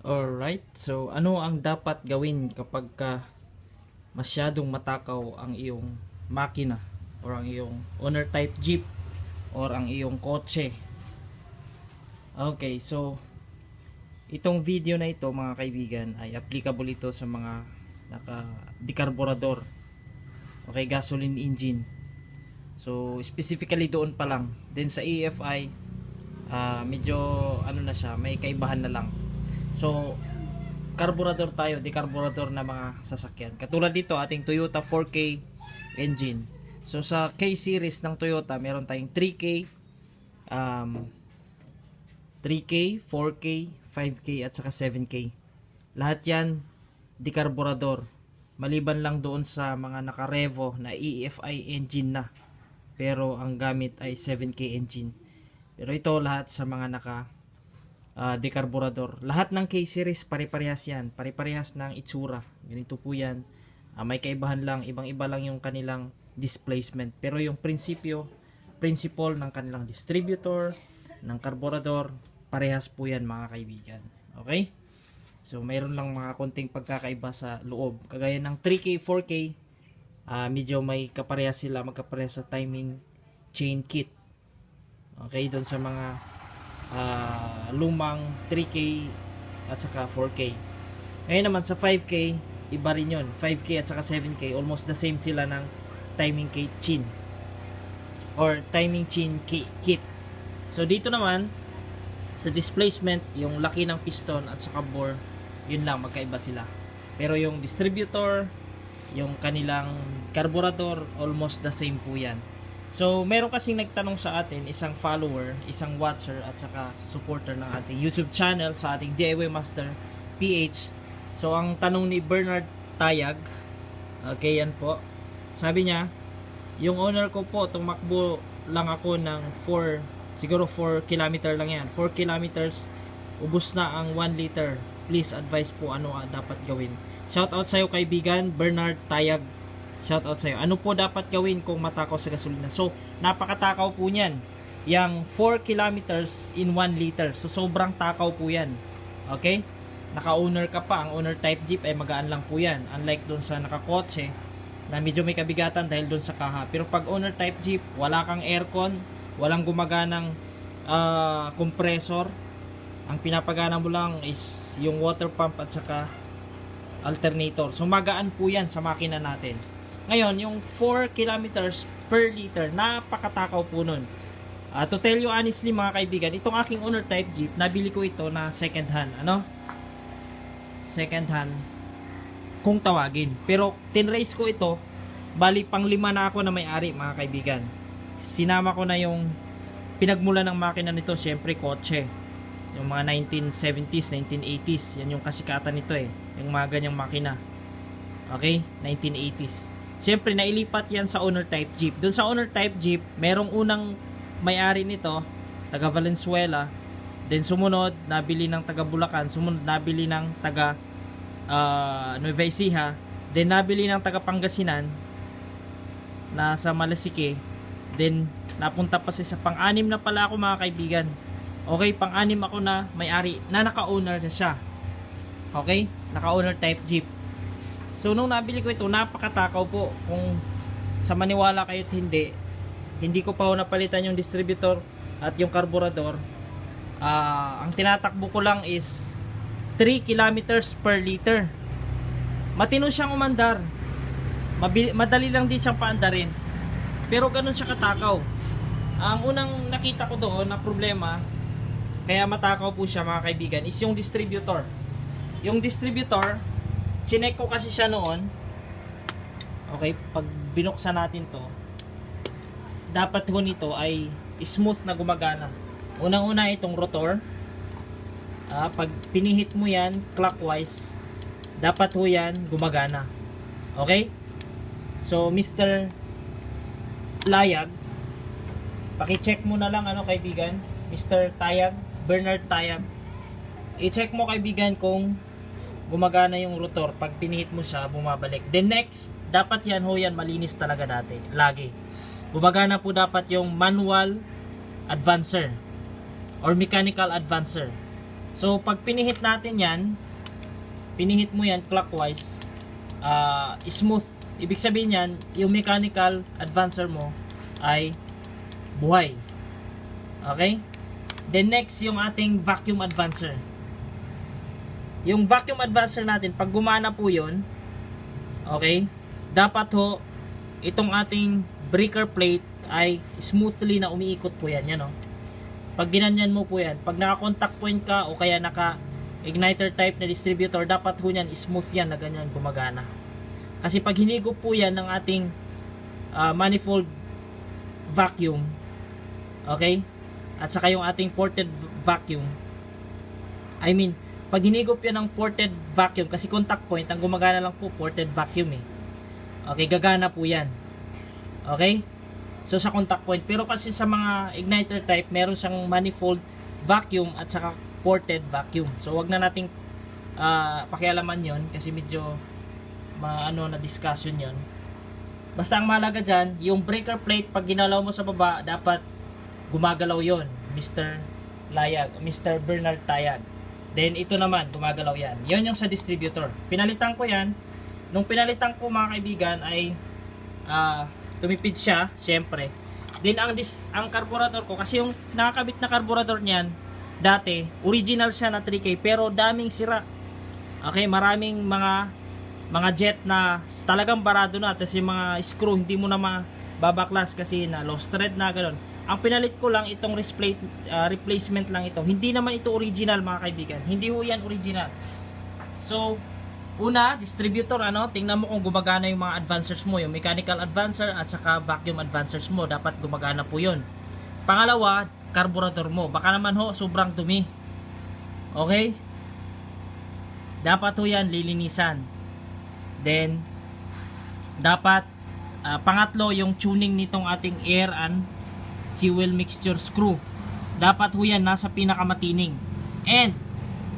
Alright, so ano ang dapat gawin kapag masyadong matakaw ang iyong makina or ang iyong owner type jeep or ang iyong kotse? Okay, so itong video na ito mga kaibigan ay applicable ito sa mga naka-decarburador, okay, gasoline engine. So specifically doon pa lang. Then sa EFI, medyo ano na siya, may kaibahan na lang. So, carburetor tayo, decarburetor na mga sasakyan. Katulad dito, ating Toyota 4K engine. So, sa K-series ng Toyota, meron tayong 3K, 3K, 4K, 5K, at saka 7K. Lahat yan, decarburetor. Maliban lang doon sa mga naka-revo na EFI engine na. Pero, ang gamit ay 7K engine. Pero ito, lahat sa mga decarburador. Lahat ng K-series pare-parehas yan. Pare-parehas ng itsura. Ganito po yan. May kaibahan lang. Ibang-iba lang yung kanilang displacement. Pero yung principle ng kanilang distributor, ng carburetor, parehas po yan mga kaibigan. Okay? So, mayroon lang mga konting pagkakaiba sa loob. Kagaya ng 3K, 4K, medyo may kaparehas sila. Magkaparehas sa timing chain kit. Okay? Doon sa mga lumang 3K at saka 4K. Ngayon naman sa 5K, iba rin yun. 5K at saka 7K, almost the same sila ng timing chain or timing chain kit. So dito naman sa displacement, yung laki ng piston at saka bore, yun lang, magkaiba sila. Pero yung distributor, yung kanilang carburetor, almost the same po yan. So, meron kasing nagtanong sa atin, isang follower, isang watcher, at saka supporter ng ating YouTube channel sa ating DIY Master PH. So, ang tanong ni Bernard Tayag, okay, yan po. Sabi niya, yung owner ko po, tumakbo lang ako ng 4 kilometer lang yan. 4 kilometers, ubos na ang 1 liter. Please advise po ano dapat gawin. Shout out sa'yo kaibigan, Bernard Tayag. Shout out sa'yo. Ano po dapat gawin kung matakaw sa gasolina? So, napakatakaw po niyan. Yang 4 kilometers in 1 liter. So, sobrang takaw po yan. Okay? Naka-owner ka pa. Ang owner type jeep ay magaan lang po yan. Unlike dun sa nakakotse na medyo may kabigatan dahil dun sa kaha. Pero pag owner type jeep, wala kang aircon, walang gumaganang compressor. Ang pinapagana mo lang is yung water pump at saka alternator. So, magaan po yan sa makina natin. Ngayon, yung 4 kilometers per liter, napakatakaw po nun. To tell you honestly mga kaibigan, itong aking owner type jeep, nabili ko ito na second hand. Ano? Second hand, kung tawagin. Pero, tinrace ko ito, bali pang 5 na ako na may-ari mga kaibigan. Sinama ko na yung pinagmula ng makina nito, syempre kotse. Yung mga 1970s, 1980s, yan yung kasikatan nito eh. Yung mga ganyang makina. Okay? 1980s. Siyempre, nailipat yan sa owner type jeep. Doon sa owner type jeep, merong unang may-ari nito, taga Valenzuela. Then sumunod, nabili ng taga Bulacan. Sumunod, nabili ng taga Nueva Ecija. Then nabili ng taga Pangasinan, nasa Malasike. Then napunta pa sa pang-anim na pala ako mga kaibigan. Okay, pang-anim ako na may-ari na naka-owner na siya. Okay? Naka-owner type jeep. So, nung nabili ko ito, napakatakaw po. Kung sa maniwala kayo at hindi ko pa napalitan yung distributor at yung carburetor. Ang tinatakbo ko lang is 3 kilometers per liter. Matino siyang umandar. Madali lang din siyang paandarin. Pero ganun siya katakaw. Ang unang nakita ko doon na problema, kaya matakaw po siya mga kaibigan, is yung distributor. Yung distributor, chinek ko kasi siya noon. Okay, pag binuksan natin to, dapat ho nito ay smooth na gumagana. Unang-una itong rotor. Pag pinihit mo yan clockwise, dapat ho yan gumagana. Okay? So, Mr. Layag, paki-check mo na lang ano kaibigan, Mr. Tayag, Bernard Tayag. I-check mo kaibigan kung gumagana yung rotor. Pag pinihit mo siya, bumabalik. Then next, dapat yan ho yan malinis talaga dati. Lagi. Gumagana po dapat yung manual advancer or mechanical advancer. So, pag pinihit natin yan, pinihit mo yan clockwise, smooth. Ibig sabihin yan, yung mechanical advancer mo ay buhay. Okay? Then next, yung ating vacuum advancer. Yung vacuum advancer natin, pag gumana po yun, okay, dapat ho, itong ating breaker plate ay smoothly na umiikot po yan. Yan o. Pag ginanyan mo po yan, pag naka-contact point ka o kaya naka-igniter type na distributor, dapat ho yan, smooth yan na ganyan gumagana. Kasi pag hinigop po yan ng ating manifold vacuum, okay, at saka yung ating ported vacuum, pag hinigop yan ng ported vacuum, kasi contact point, ang gumagana lang po ported vacuum eh. Okay, gagana po yan. Okay? So sa contact point, pero kasi sa mga igniter type, meron siyang manifold vacuum at saka ported vacuum. So wag na nating pakialaman yon kasi medyo na discussion yon. Basta ang mahalaga dyan, yung breaker plate, pag ginalaw mo sa baba, dapat gumagalaw yon, Mr. Bernard Tayag. Then ito naman, gumagalaw yan. Yon yung sa distributor. Pinalitan ko yan. Nung pinalitan ko mga kaibigan ay tumipid siya, syempre. Then ang carburetor ko, kasi yung nakakabit na carburetor niyan, dati, original siya na 3K, pero daming sira. Okay, maraming mga jet na talagang barado na, tapos yung mga screw, hindi mo na mababaklas kasi na lost thread na, gano'n. Ang pinalit ko lang itong replacement lang ito. Hindi naman ito original mga kaibigan. Hindi ho yan original. So, una, distributor, tingnan mo kung gumagana yung mga advancers mo, yung mechanical advancer at saka vacuum advancers mo, dapat gumagana po yun. Pangalawa, carburetor mo, baka naman ho, sobrang dumi. Okay? Dapat ho yan, lilinisan. Then, dapat, pangatlo, yung tuning nitong ating air and fuel mixture screw. Dapat ho yan, nasa pinakamatining. And,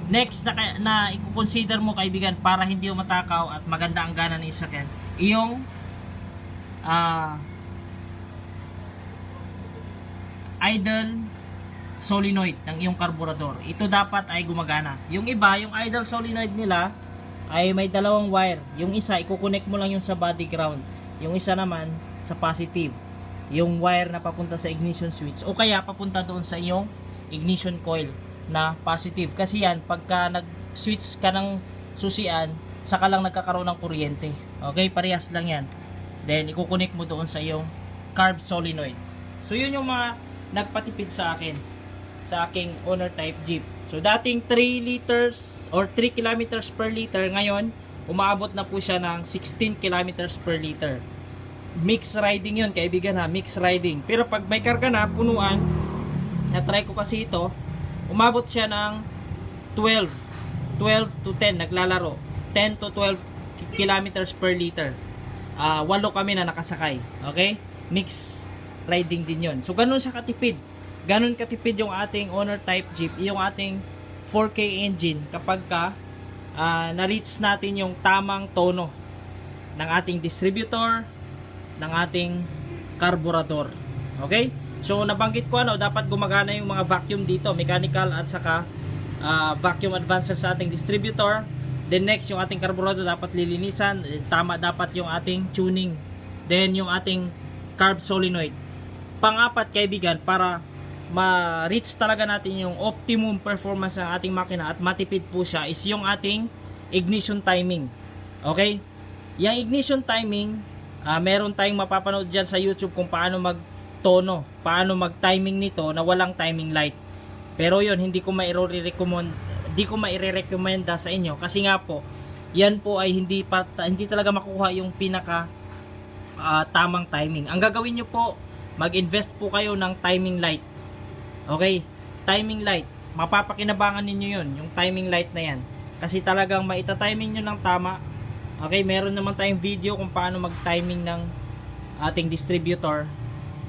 next na i-consider mo kaibigan para hindi mo matakaw at maganda ang gana ng sasakyan, yung idle solenoid ng iyong carburetor. Ito dapat ay gumagana. Yung iba, yung idle solenoid nila ay may dalawang wire. Yung isa, i-connect mo lang yung sa body ground. Yung isa naman sa positive. Yung wire na papunta sa ignition switch o kaya papunta doon sa iyong ignition coil na positive. Kasi yan, pagka nag-switch ka ng susian, saka lang nagkakaroon ng kuryente. Okay, parehas lang yan. Then, i-connect mo doon sa iyong carb solenoid. So, yun yung mga nagpatipid sa akin, sa aking owner type Jeep. So, dating 3 liters or 3 kilometers per liter, ngayon, umaabot na po siya ng 16 kilometers per liter. Mix riding yun, kaibigan ha, mix riding. Pero pag may karga na, punuan, na-try ko kasi ito, umabot siya ng 12 to 10, naglalaro. 10 to 12 kilometers per liter. 8 kami na nakasakay. Okay? Mix riding din yun. So, ganun siya katipid. Ganun katipid yung ating owner type Jeep, yung ating 4K engine kapag na-reach natin yung tamang tono ng ating distributor, ng ating carburetor. Okay? So, nabanggit ko dapat gumagana yung mga vacuum dito, mechanical at saka vacuum advancer sa ating distributor. Then next, yung ating carburetor dapat lilinisan, tama dapat yung ating tuning. Then yung ating carb solenoid. Pang-apat kaibigan, para ma-reach talaga natin yung optimum performance ng ating makina at matipid po siya, is yung ating ignition timing. Okay? Yung ignition timing, meron tayong mapapanood dyan sa YouTube kung paano mag-tono, paano mag-timing nito na walang timing light. Pero yun, hindi ko maire-recommenda sa inyo kasi nga po, yan po ay hindi talaga makuha yung pinaka tamang timing. Ang gagawin nyo po, mag-invest po kayo ng timing light. Okay? Timing light. Mapapakinabangan ninyo yun, yung timing light na yan. Kasi talagang maita-timing nyo ng tama. Okay, meron naman tayong video kung paano mag-timing ng ating distributor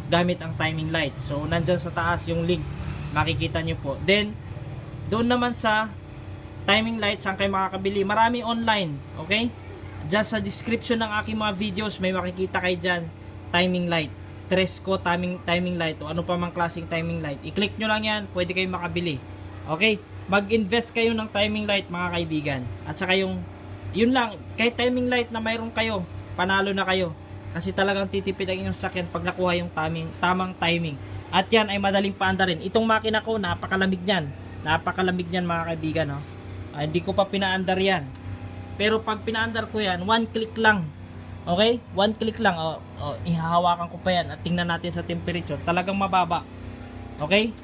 gamit ang timing light. So, nandyan sa taas yung link. Makikita nyo po. Then, doon naman sa timing light, saan kayo makakabili? Marami online. Okay? Diyan sa description ng aking mga videos, may makikita kayo dyan. Timing light. Tresco timing light o ano pa mang klaseng timing light. I-click nyo lang yan, pwede kayong makabili. Okay? mag-invest kayo ng timing light mga kaibigan. At saka yun lang, kahit timing light na mayroon kayo, panalo na kayo. Kasi talagang titipid ang inyong sakyan pag nakuha yung tamang timing. At yan ay madaling paandarin. Itong makina ko, napakalamig niyan. Napakalamig niyan mga kaibigan. No? Hindi ko pa pinaandar yan. Pero pag pinaandar ko yan, 1 click lang. Okay? 1 click lang. Ihahawakan ko pa yan at tingnan natin sa temperature. Talagang mababa. Okay?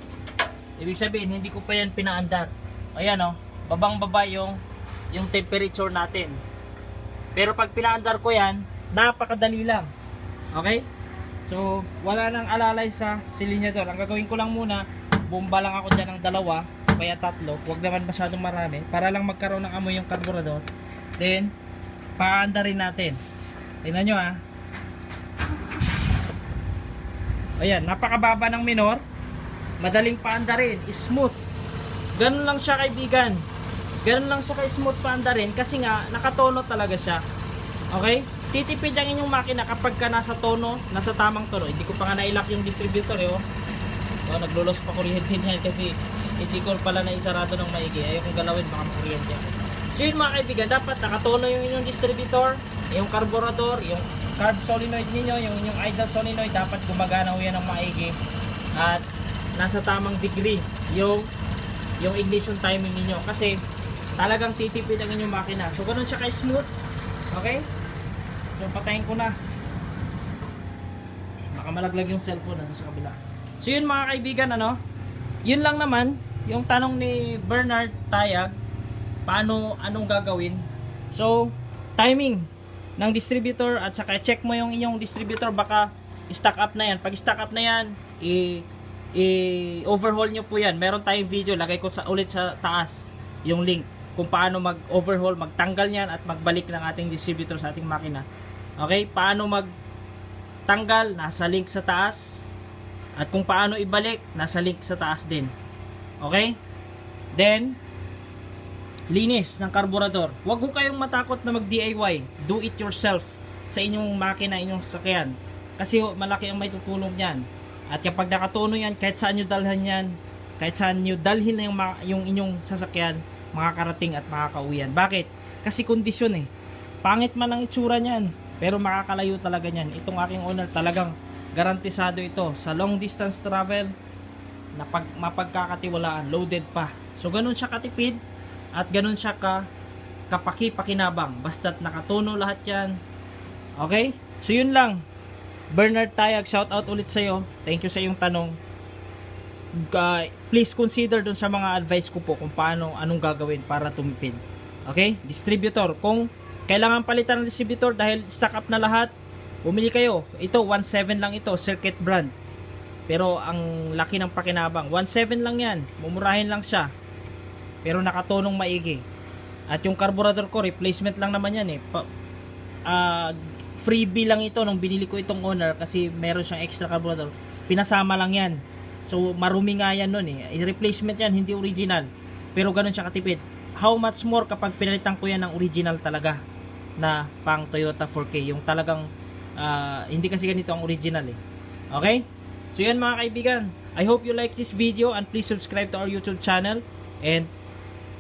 Ibig sabihin, hindi ko pa yan pinaandar. Ayan babang-baba yung temperature natin. Pero pag pinaandar ko yan, napakadali lang. Okay? So, wala nang alalay sa silinyador. Ang gagawin ko lang muna, bomba lang ako dyan ng 2 o kaya 3. Huwag naman masyadong marami para lang magkaroon ng amoy yung karburador. Then, paandarin natin. Tingnan nyo Ayan, napakababa ng minor. Madaling paandarin. Smooth. Ganun lang siya kaibigan. Ganun lang siya ka-smooth paandarin kasi nga, nakatono talaga siya. Okay? Titipid ang inyong makina kapag ka nasa tono, nasa tamang tono. Hindi ko pa nga na-lock yung distributor naglulos pa kuryente niyan kasi hindi ko pala na isarado ng maigi. Ayaw kong galawin, baka makuryente ako. So yun mga kaibigan, dapat nakatono yung inyong distributor, yung carburetor, yung carb solenoid ninyo, yung inyong idle solenoid, dapat gumagana yan ng maigi. At nasa tamang degree yung ignition timing ninyo kasi talagang titipid ang inyong makina. So ganun siya ka-smooth. Okay? So patayin ko na. Baka malaglag yung cellphone nandun sa kabila. So yun mga kaibigan, yun lang naman yung tanong ni Bernard Tayag, anong gagawin. So timing ng distributor at saka check mo yung inyong distributor, baka stock up na yan. Pag stock up na yan, i-overhaul nyo po yan. Meron tayong video, lagay ko ulit sa taas yung link kung paano mag-overhaul, magtanggal yan at magbalik ng ating distributor sa ating makina. Okay, paano magtanggal, nasa link sa taas. At kung paano ibalik, nasa link sa taas din. Okay? Then, linis ng karburador. Huwag ko kayong matakot na mag-DIY. Do it yourself sa inyong makina, inyong sasakyan. Kasi malaki ang may tutulong yan. At kapag nakatono yan, kahit saan nyo dalhin yan, kahit saan nyo dalhin na yung inyong sasakyan, makakarating at makakauwi yan. Bakit? Kasi kondisyon Pangit man ang itsura niyan, pero makakalayo talaga niyan. Itong aking owner talagang garantisado ito sa long distance travel na mapagkakatiwalaan, loaded pa. So ganun siya katipid at ganun siya kapaki-pakinabang, basta't nakatono lahat yan. Okay? So yun lang. Bernard Tayag, shout out ulit sa'yo. Thank you sa iyong tanong. Please consider dun sa mga advice ko po kung anong gagawin para tumipid. Okay? Distributor, kung kailangan palitan ng distributor dahil stock up na lahat, bumili kayo. Ito 1.7 lang ito, circuit brand. Pero ang laki ng pakinabang, 1.7 lang yan, mumurahin lang siya. Pero nakatonong maigi. At yung carburetor ko, replacement lang naman yan freebie lang ito nung binili ko itong owner kasi meron siyang extra carburetor. Pinasama lang yan. So marumi nga yan nun replacement yan, hindi original. Pero ganun siya katipid. How much more kapag pinalitan ko yan ng original talaga na pang Toyota 4K. Yung talagang hindi kasi ganito ang original Okay? So yan mga kaibigan, I hope you like this video and please subscribe to our YouTube channel and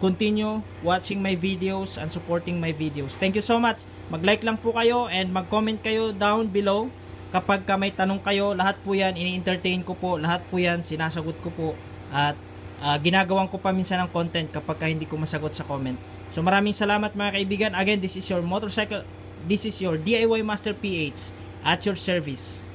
continue watching my videos and supporting my videos. Thank you so much. Mag-like lang po kayo and mag-comment kayo down below kapag may tanong kayo. Lahat po yan ini-entertain ko po, lahat po yan sinasagot ko po at ginagawan ko pa minsan ng content kapag hindi ko masagot sa comment. So maraming salamat mga kaibigan. Again, this is your DIY Master PH at your service.